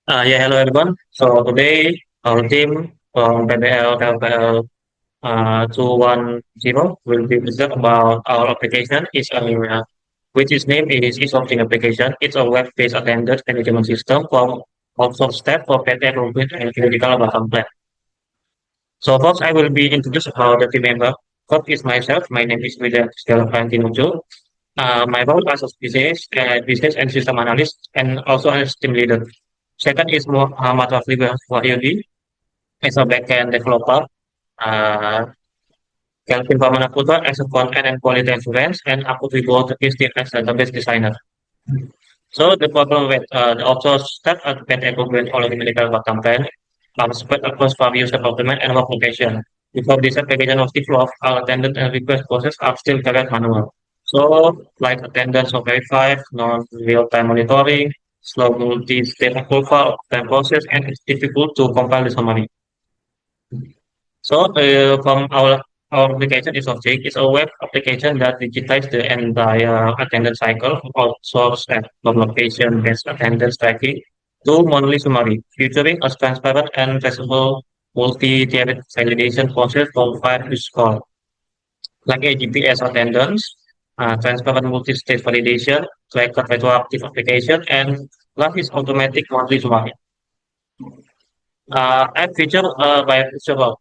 Hello everyone. So today our team from PBL LPL 210 will be present about our application. Which is name is e-sourcing application. It's a web-based attendance management system for outsource staff for PT Rubin and Clinical Bottom Plan. So first I will be introduced about the team member. First is myself. My name is William Stiantinuju. My role as a business and system analyst and also as team leader. Second is Muhammad Rafli Wahyudi as a backend developer. Uh, Kelvin Pamanaputra as a front-end and quality assurance, and Akut Wibowo Christine as a database designer. So the problem with the outsource step at Pet Equipment or medical campaign spread across various department and work location. Before this application was developed, our attendance and request process are still carried manual. So like attendance of verified, non-real-time monitoring, slow multi-step approval of time process, and it's difficult to compile the summary. So from our application is Object is a web application that digitizes the entire attendance cycle from outsource and from location-based attendance tracking to monthly summary, featuring a transparent and traceable multi-tiered validation process from file to score, like a GPS attendance, transparent multi-stage validation, tracker retroactive application, and last is automatic monthly summary. App feature by feature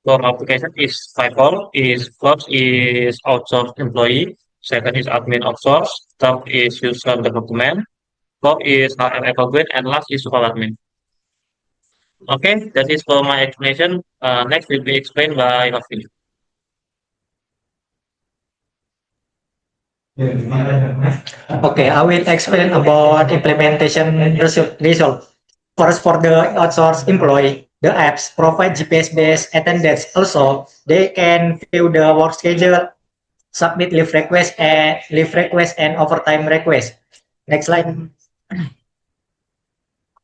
from application is Fiverr is first is outsourced employee, second is admin outsource, third is user development, fourth is RM evaluate, and last is super admin. Okay, that is for my explanation. Next will be explained by Raffi. Okay, I will explain about implementation result. First, for the outsourced employee, the apps provide GPS-based attendance. Also, they can view the work schedule, submit leave request and overtime request. Next slide.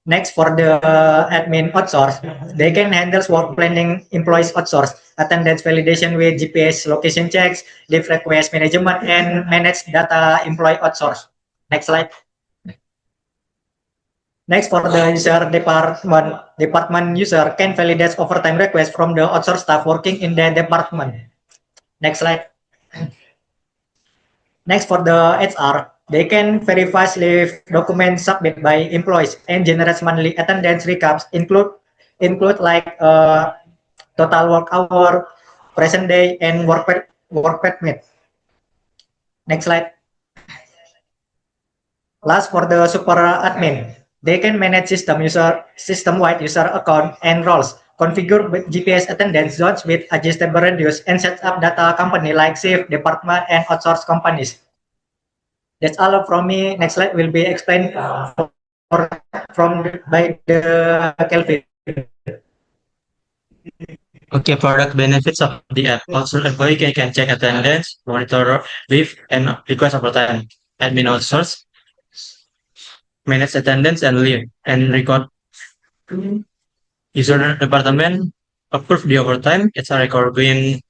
Next, for the admin outsource, they can handle work planning, employees outsource, attendance validation with GPS location checks, leave request management, and manage data employee outsource. Next slide. Next, for the user department user can validate overtime request from the outsourced staff working in the department. Next slide. Next, for the HR, they can verify leave documents submitted by employees and generate monthly attendance recaps include like total work hour, present day, and work permit. Next slide. Last, for the super admin, they can manage system-wide user account and roles, configure GPS attendance zones with adjustable radius, and set up data company like SIF, department, and outsource companies. That's all from me. Next slide will be explained by the Kelvin. Okay, product benefits of the app. Also, employee can check attendance, monitor leave, and request overtime. Admin outsource, manage attendance and leave, and record. User department, approve the overtime. It's a recording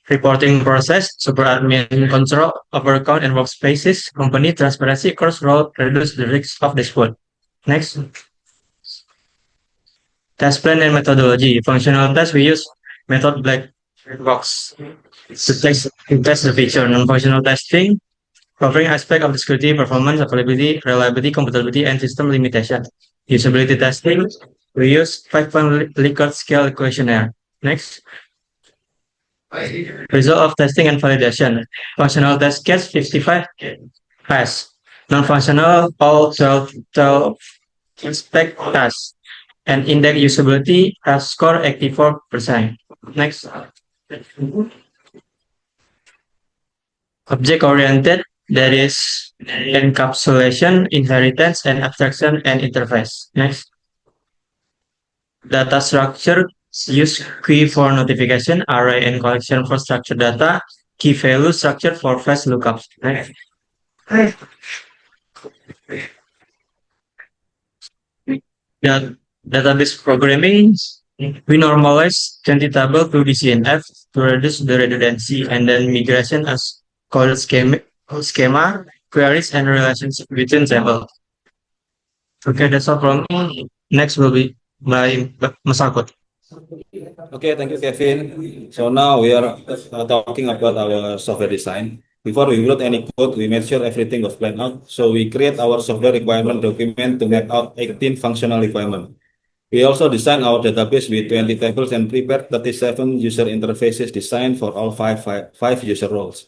reporting process. Super admin control overcount and workspaces. Company transparency cross road reduce the risk of dispute. Next. Test plan and methodology. Functional test, we use method black box to test the feature. Non-functional testing, covering aspect of the security, performance, availability, reliability, compatibility, and system limitation. Usability testing, we use 5-point Likert scale questionnaire. Next. Result of testing and validation. Functional test case 55 pass. Non-functional all 12 inspect pass. And index usability has score 84%. Next. Object-oriented, that is encapsulation, inheritance, and abstraction and interface. Next. Data structure, use key for notification, array and collection for structured data, key value structure for fast lookups. Next. Database programming, we normalize 20 table to DCNF to reduce the redundancy and then migration as called schema, queries, and relationships between tables. Okay, that's all from me. Next will be by Mas Akut. Okay, thank you, Kevin. So now we are talking about our software design. Before we wrote any code, we made sure everything was planned out. So we create our software requirement document to map out 18 functional requirements. We also designed our database with 20 tables and prepared 37 user interfaces designed for all five user roles.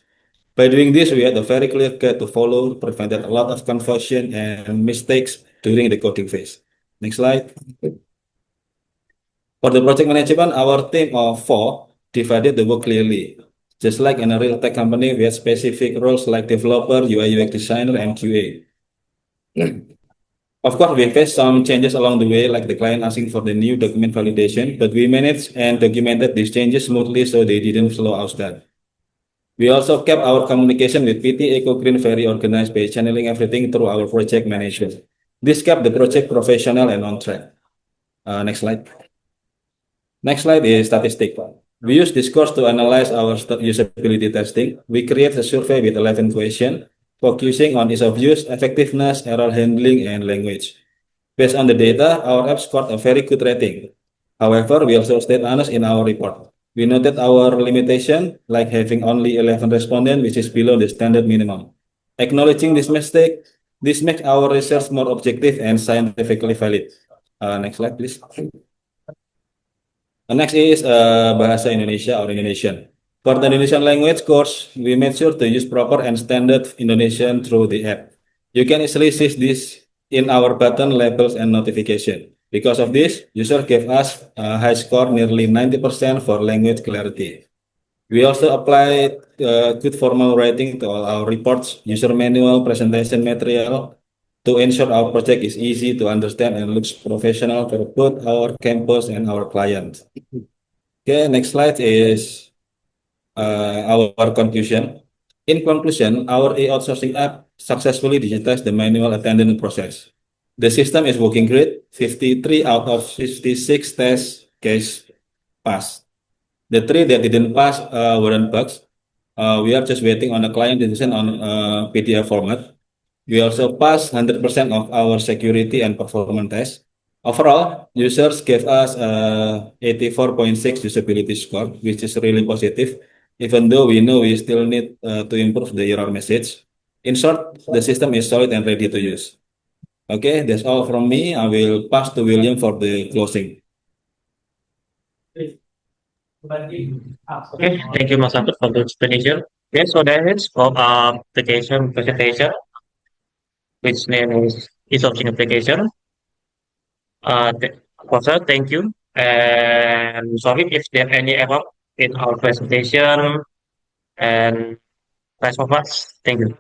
By doing this, we had a very clear guide to follow, prevented a lot of confusion and mistakes during the coding phase. Next slide. For the project management, our team of 4 divided the work clearly. Just like in a real tech company, we had specific roles like developer, UI UX designer, and QA. Of course, we faced some changes along the way, like the client asking for the new document validation, but we managed and documented these changes smoothly so they didn't slow us down. We also kept our communication with PT Eco Green very organized by channeling everything through our project management. This kept the project professional and on track. Next slide. Next slide is statistic. We use this course to analyze our usability testing. We create a survey with 11 questions, focusing on ease of use, effectiveness, error handling, and language. Based on the data, our app scored a very good rating. However, we also stayed honest in our report. We noted our limitation, like having only 11 respondents, which is below the standard minimum. Acknowledging this mistake, this makes our research more objective and scientifically valid. Next slide, please. Next is Bahasa Indonesia or Indonesian. For the Indonesian language course, we made sure to use proper and standard Indonesian through the app. You can easily see this in our button, labels, and notification. Because of this, user gave us a high score, nearly 90% for language clarity. We also applied good formal writing to all our reports, user manual, presentation material, to ensure our project is easy to understand and looks professional for both our campus and our clients. Okay, next slide is our conclusion. In conclusion, our e-outsourcing app successfully digitized the manual attendance process. The system is working great. 53 out of 56 test case passed. The 3 that didn't pass weren't bugs. We are just waiting on the client decision on PDF format. We also passed 100% of our security and performance tests. Overall, users gave us 84.6 usability score, which is really positive, even though we know we still need to improve the error message. In short, the system is solid and ready to use. Okay, that's all from me. I will pass to William for the closing. Okay, thank you, Mas Abed, for the explanation. Okay, so that is for application presentation, which name is option application. Also, thank you. And sorry if there any error in our presentation. And thanks so much. Thank you.